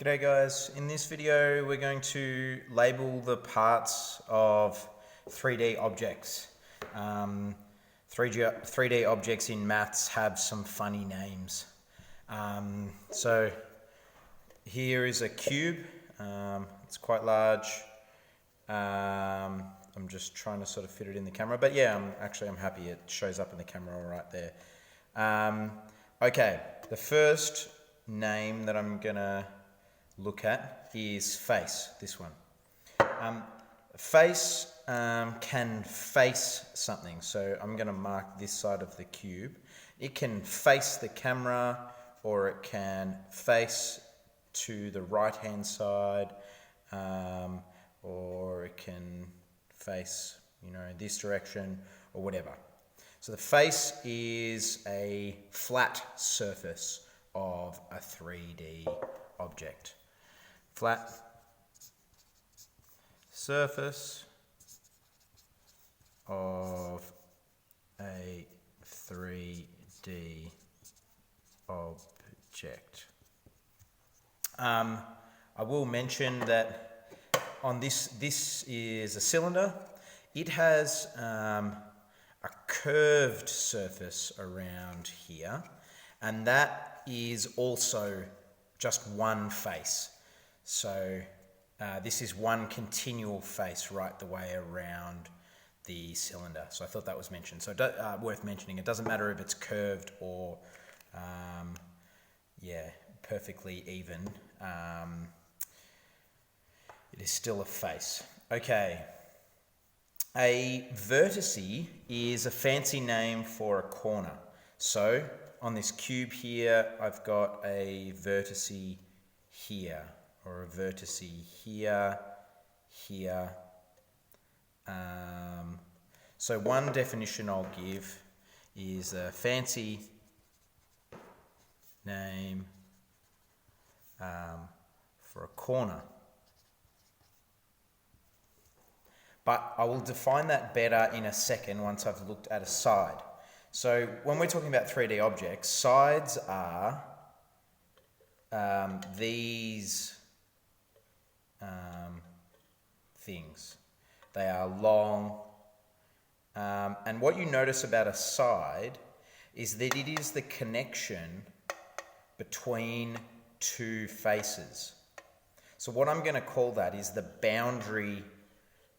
G'day guys, in this video we're going to label the parts of 3D objects. 3D objects in maths have some funny names. So here is a cube, it's quite large. I'm just trying to sort of fit it in the camera, but yeah, I'm happy it shows up in the camera all right there. Okay, the first name that I'm gonna look at is face, this one. Face can face something, so I'm going to mark this side of the cube. It can face the camera, or it can face to the right hand side, or it can face, this direction or whatever. So the face is a flat surface of a 3D object. Flat surface of a 3D object. I will mention that on this is a cylinder. It has a curved surface around here, and that is also just one face. So this is one continual face right the way around the cylinder. So I thought that was mentioned. So worth mentioning. It doesn't matter if it's curved or perfectly even. It is still a face. Okay. A vertice is a fancy name for a corner. So on this cube here, I've got a vertice here, or a vertice here, here. So one definition I'll give is a fancy name for a corner. But I will define that better in a second once I've looked at a side. So when we're talking about 3D objects, sides are these things. They are long, and what you notice about a side is that it is the connection between two faces. So what I'm going to call that is the boundary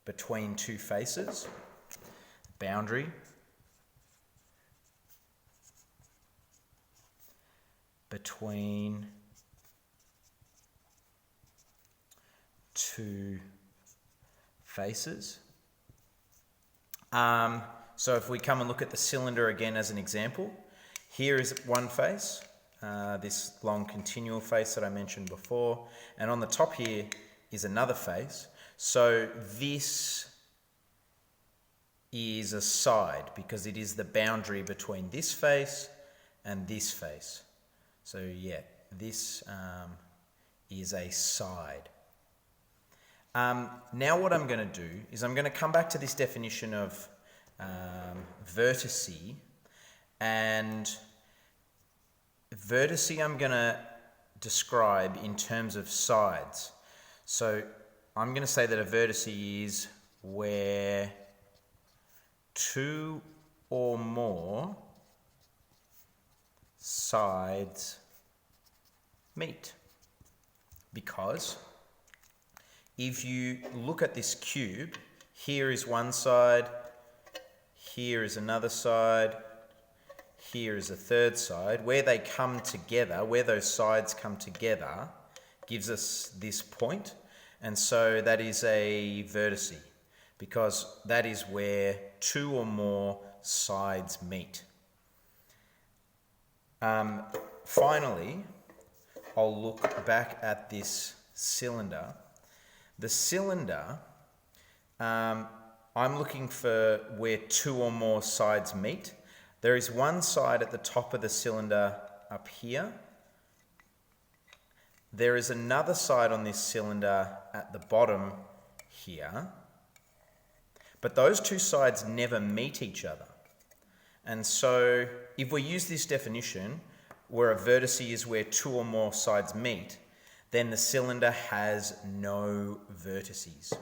between two faces. Boundary between two faces. So if we come and look at the cylinder again as an example, here is one face, this long continual face that I mentioned before, and on the top here is another face. So this is a side because it is the boundary between this face and this face. So yeah, this is a side. Now what I'm going to do is I'm going to come back to this definition of vertice, and vertice I'm going to describe in terms of sides. So I'm going to say that a vertice is where two or more sides meet. Because if you look at this cube, here is one side, here is another side, here is a third side. Where they come together, where those sides come together, gives us this point. And so that is a vertice, because that is where two or more sides meet. Finally, I'll look back at this cylinder. The cylinder, I'm looking for where two or more sides meet. There is one side at the top of the cylinder up here. There is another side on this cylinder at the bottom here. But those two sides never meet each other. And so if we use this definition, where a vertice is where two or more sides meet, then the cylinder has no vertices.